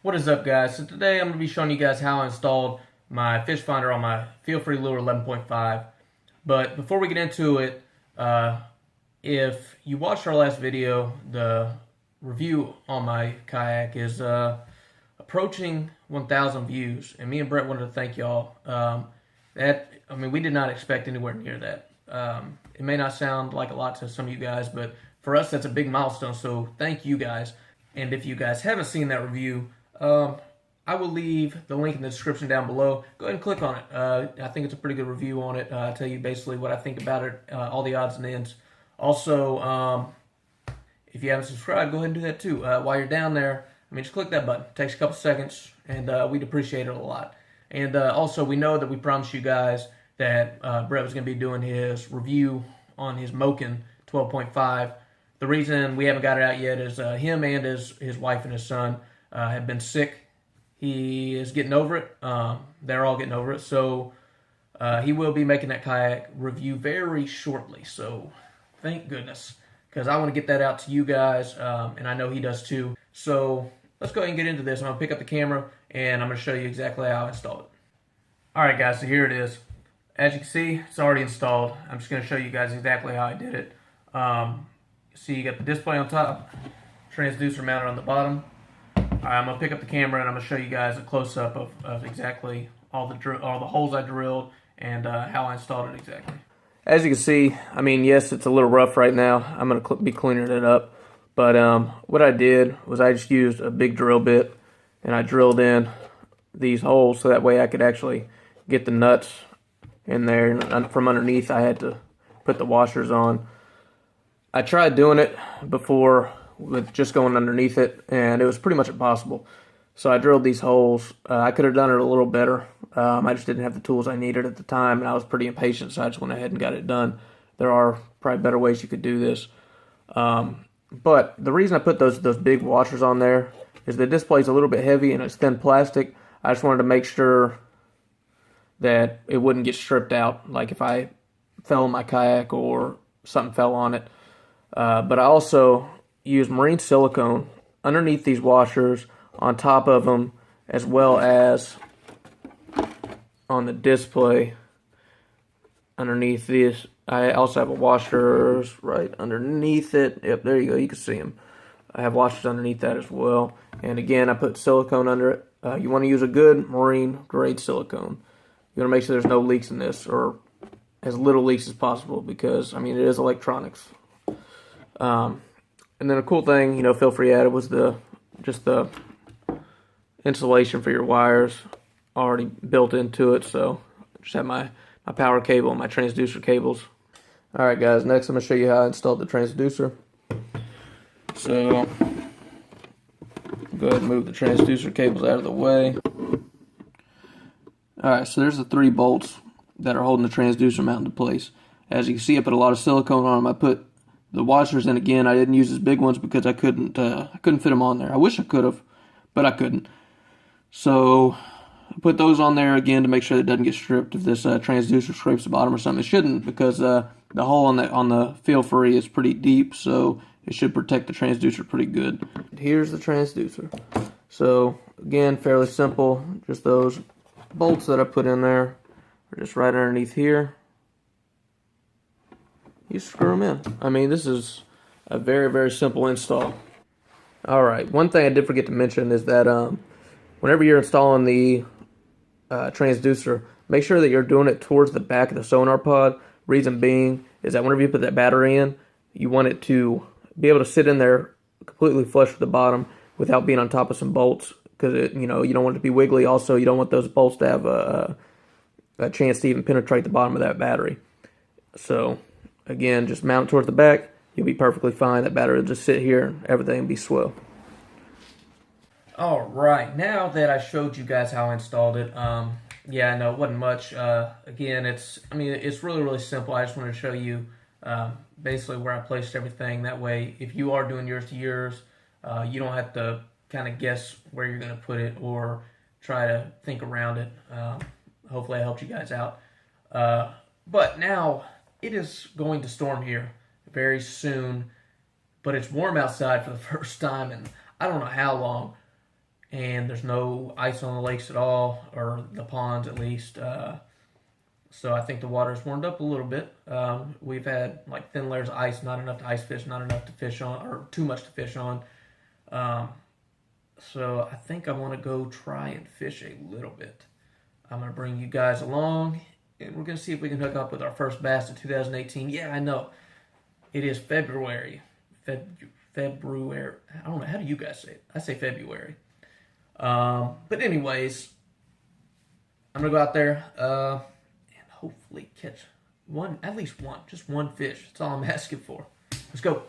What is up, guys? So today I'm going to be showing you guys how I installed my fish finder on my FeelFree lure 11.5. But before we get into it, if you watched our last video, the review on my kayak is approaching 1,000 views, and me and Brett wanted to thank y'all. We did not expect anywhere near that. It may not sound like a lot to some of you guys, but for us, that's a big milestone. So thank you guys. And if you guys haven't seen that review, I will leave the link in the description down below. Go ahead and click on it. I think it's a pretty good review on it. I tell you basically what I think about it, all the odds and ends. Also, if you haven't subscribed, go ahead and do that too. While you're down there, just click that button. It takes a couple seconds, and we'd appreciate it a lot. And also, we know that we promised you guys that Brett was going to be doing his review on his Moken 12.5. The reason we haven't got it out yet is him and his wife and his son have been sick. He is getting over it. They're all getting over it. So he will be making that kayak review very shortly. So thank goodness, because I want to get that out to you guys, and I know he does too. So let's go ahead and get into this. I'm going to pick up the camera, and I'm going to show you exactly how I installed it. All right, guys, so here it is. As you can see, it's already installed. I'm just going to show you guys exactly how I did it. See, you got the display on top, transducer mounted on the bottom. All right, I'm going to pick up the camera, and I'm going to show you guys a close-up of exactly all the holes I drilled and how I installed it exactly. As you can see, yes, it's a little rough right now. I'm going to be cleaning it up. But what I did was I just used a big drill bit, and I drilled in these holes so that way I could actually get the nuts in there. And from underneath, I had to put the washers on. I tried doing it before with just going underneath it, and it was pretty much impossible. So I drilled these holes. I could have done it a little better. I just didn't have the tools I needed at the time, and I was pretty impatient, so I just went ahead and got it done. There are probably better ways you could do this. But the reason I put those big washers on there is the display's a little bit heavy and it's thin plastic. I just wanted to make sure that it wouldn't get stripped out, like if I fell in my kayak or something fell on it. But I also used marine silicone underneath these washers, on top of them, as well as on the display underneath this. I also have a washers right underneath it. Yep, there you go. You can see them. I have washers underneath that as well. And again, I put silicone under it. You want to use a good marine grade silicone. You want to make sure there's no leaks in this, or as little leaks as possible, because it is electronics. And then a cool thing, FeelFree added was just the insulation for your wires already built into it. So I just have my power cable and my transducer cables. Alright guys, next I'm going to show you how I installed the transducer. So go ahead and move the transducer cables out of the way. Alright, so there's the 3 bolts that are holding the transducer mount into place. As you can see, I put a lot of silicone on them. I put the washers in again. I didn't use as big ones because I couldn't fit them on there. I wish I could have, but I couldn't. So I put those on there again to make sure it doesn't get stripped if this transducer scrapes the bottom or something. It shouldn't, because the hole on the FeelFree is pretty deep, so it should protect the transducer pretty good. Here's the transducer. So again, fairly simple. Just those bolts that I put in there are just right underneath here. You screw them in. This is a very, very simple install. Alright, one thing I did forget to mention is that whenever you're installing the transducer, make sure that you're doing it towards the back of the sonar pod. Reason being is that whenever you put that battery in, you want it to be able to sit in there completely flush with the bottom without being on top of some bolts, because you don't want it to be wiggly. Also, you don't want those bolts to have a chance to even penetrate the bottom of that battery. So again, just mount it towards the back. You'll be perfectly fine. That battery will just sit here and everything will be swell. Alright, now that I showed you guys how I installed it, yeah, no, it wasn't much. Again, it's really, really simple. I just wanted to show you basically where I placed everything. That way, if you are doing yours to yours, you don't have to kind of guess where you're going to put it or try to think around it. Hopefully I helped you guys out. But now, it is going to storm here very soon, but it's warm outside for the first time in I don't know how long. and there's no ice on the lakes at all, or the ponds at least. So I think the water's warmed up a little bit. We've had like thin layers of ice, not enough to ice fish, not enough to fish on, or too much to fish on. So I think I want to go try and fish a little bit. I'm going to bring you guys along, and we're going to see if we can hook up with our first bass of 2018. Yeah, I know. It is February. February. I don't know. How do you guys say it? I say February. But anyways, I'm going to go out there and hopefully catch one, at least one, just one fish. That's all I'm asking for. Let's go.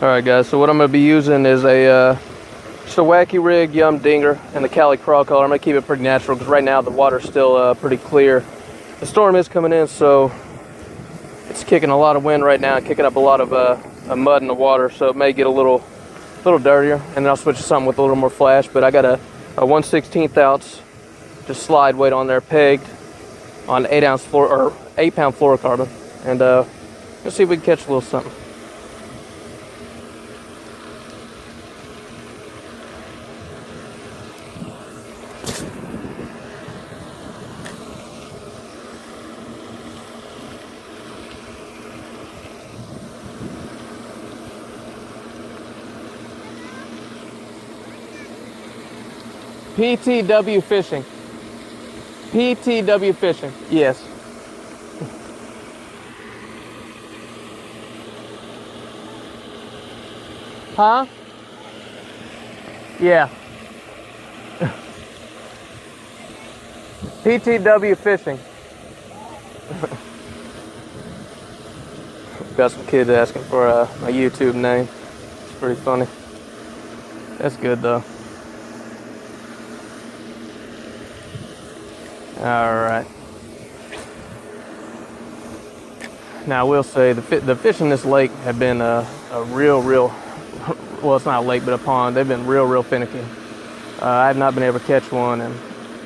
Alright guys, so what I'm going to be using is just a wacky rig Yum Dinger and the Cali Crawl color. I'm going to keep it pretty natural because right now the water's still pretty clear. The storm is coming in, so it's kicking a lot of wind right now, kicking up a lot of mud in the water, so it may get a little dirtier, and then I'll switch to something with a little more flash. But I got a 1/16 ounce just slide weight on there, pegged on 8 pound fluorocarbon, and let's see if we can catch a little something. P.T.W. fishing. P.T.W. fishing. Yes. Huh? Yeah. P.T.W. fishing. Got some kids asking for my YouTube name. It's pretty funny. That's good though. Alright. Now I will say the fish in this lake have been a real, well, it's not a lake but a pond. They've been real finicky. I have not been able to catch one in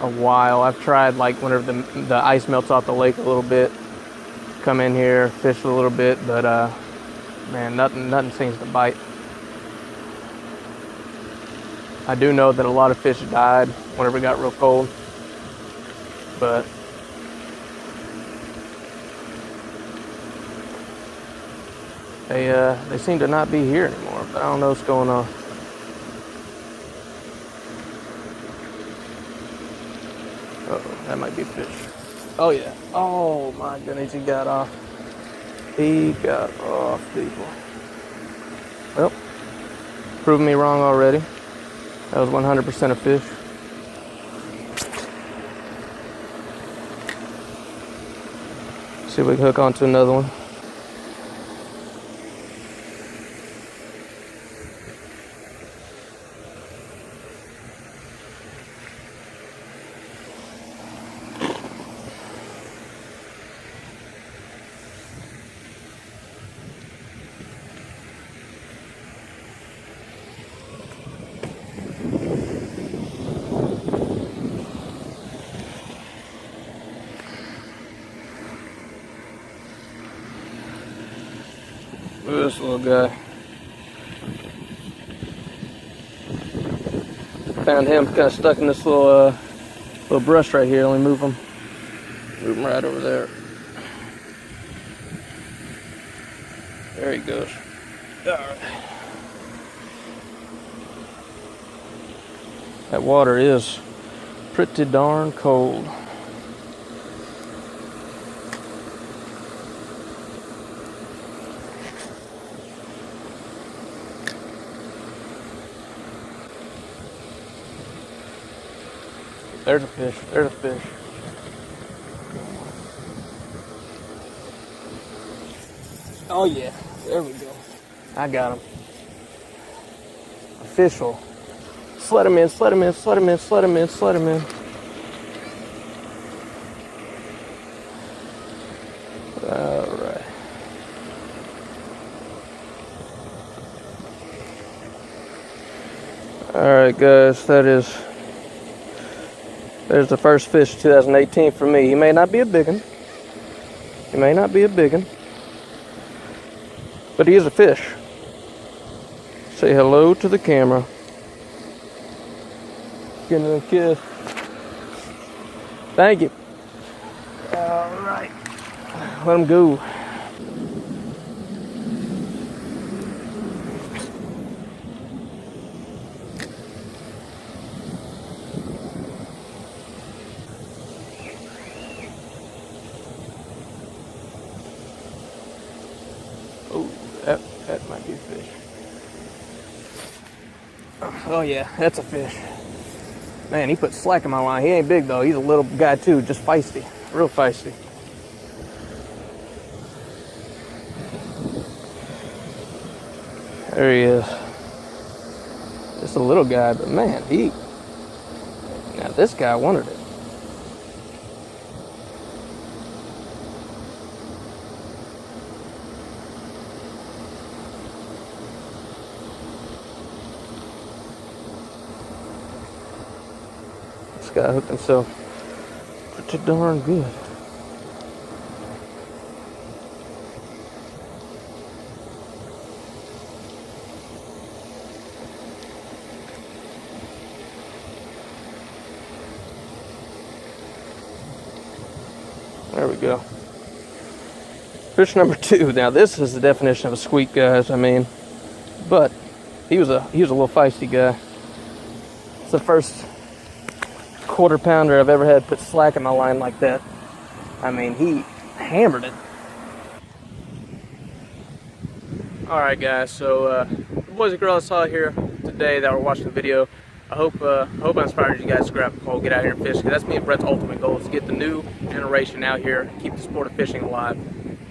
a while. I've tried like whenever the ice melts off the lake a little bit, come in here, fish a little bit, but man, nothing seems to bite. I do know that a lot of fish died whenever it got real cold. But they seem to not be here anymore. But I don't know what's going on. Uh-oh, that might be a fish. Oh yeah. Oh my goodness, he got off. He got off, people. Well, proving me wrong already. That was 100% a fish. See if we can hook onto another one. Look at this little guy. Found him kind of stuck in this little brush right here. Let me move him right over there. There he goes. All right. That water is pretty darn cold. There's a fish. There's a fish. Oh yeah, there we go. I got him. fish will sled him in, sled him in, sled him in, sled him in, sled him in. Alright. Alright guys, there's the first fish of 2018 for me. He may not be a big one. He may not be a big one. But he is a fish. Say hello to the camera. Give him a kiss. Thank you. Alright. Let him go. Oh, that might be a fish. Oh yeah, that's a fish. Man, he put slack in my line. He ain't big though. He's a little guy too, just feisty. Real feisty. There he is. Just a little guy, but man, now this guy wanted it. This guy hooked himself pretty darn good. There we go. Fish number 2. Now this is the definition of a squeak, guys. I mean, but he was a little feisty guy. It's the first quarter pounder I've ever had put slack in my line like that. I mean, he hammered it. All right, guys. So the boys and girls I saw here today that were watching the video, I hope I inspired you guys to grab a pole, get out here and fish. Because that's me and Brett's ultimate goal, is to get the new generation out here, keep the sport of fishing alive.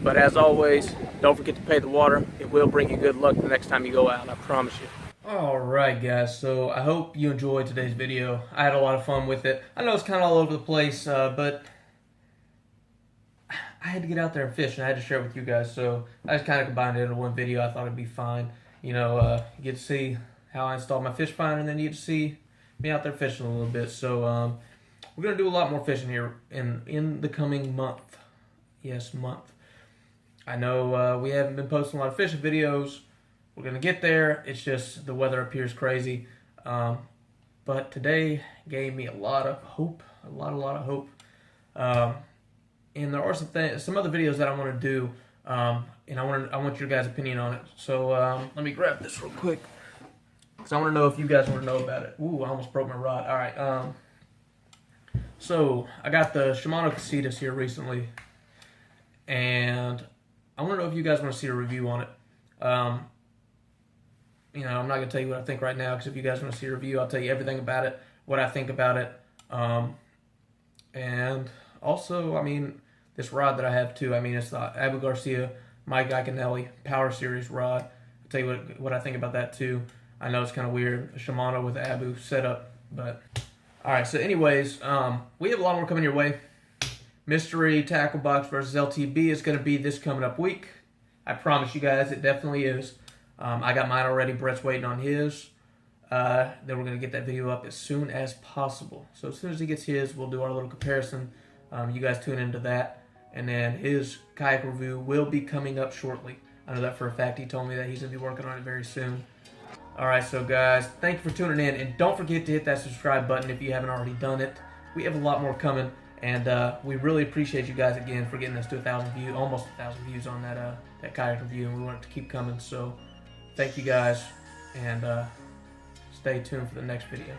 But as always, don't forget to pay the water. It will bring you good luck the next time you go out, I promise you. Alright guys, so I hope you enjoyed today's video. I had a lot of fun with it. I know it's kind of all over the place, but I had to get out there and fish, and I had to share it with you guys. So I just kind of combined it into one video. I thought it'd be fine. You know, you get to see how I installed my fish finder, and then you get to see me out there fishing a little bit. So we're going to do a lot more fishing here in the coming month. Yes, month. I know we haven't been posting a lot of fishing videos. We're going to get there. It's just the weather appears crazy. But today gave me a lot of hope. A lot of hope. And there are some other videos that I want to do. And I want your guys' opinion on it. So let me grab this real quick, because I want to know if you guys want to know about it. Ooh, I almost broke my rod. All right. So I got the Shimano Casitas here recently, and I want to know if you guys want to see a review on it. You know, I'm not going to tell you what I think right now, because if you guys want to see a review, I'll tell you everything about it, what I think about it. And also, I mean, this rod that I have too, I mean, it's the Abu Garcia Mike Iaconelli Power Series rod. I'll tell you what I think about that too. I know it's kind of weird, a Shimano with the Abu setup, but alright, so anyways, we have a lot more coming your way. Mystery Tackle Box versus LTB is going to be this coming up week. I promise you guys, it definitely is. I got mine already. Brett's waiting on his. Then we're going to get that video up as soon as possible. So as soon as he gets his, we'll do our little comparison. You guys tune into that. And then his kayak review will be coming up shortly. I know that for a fact. He told me that he's going to be working on it very soon. Alright, so guys, thank you for tuning in. And don't forget to hit that subscribe button if you haven't already done it. We have a lot more coming. And we really appreciate you guys again for getting us to 1,000 views, almost 1,000 views on that kayak review. And we want it to keep coming. So thank you guys. And stay tuned for the next video.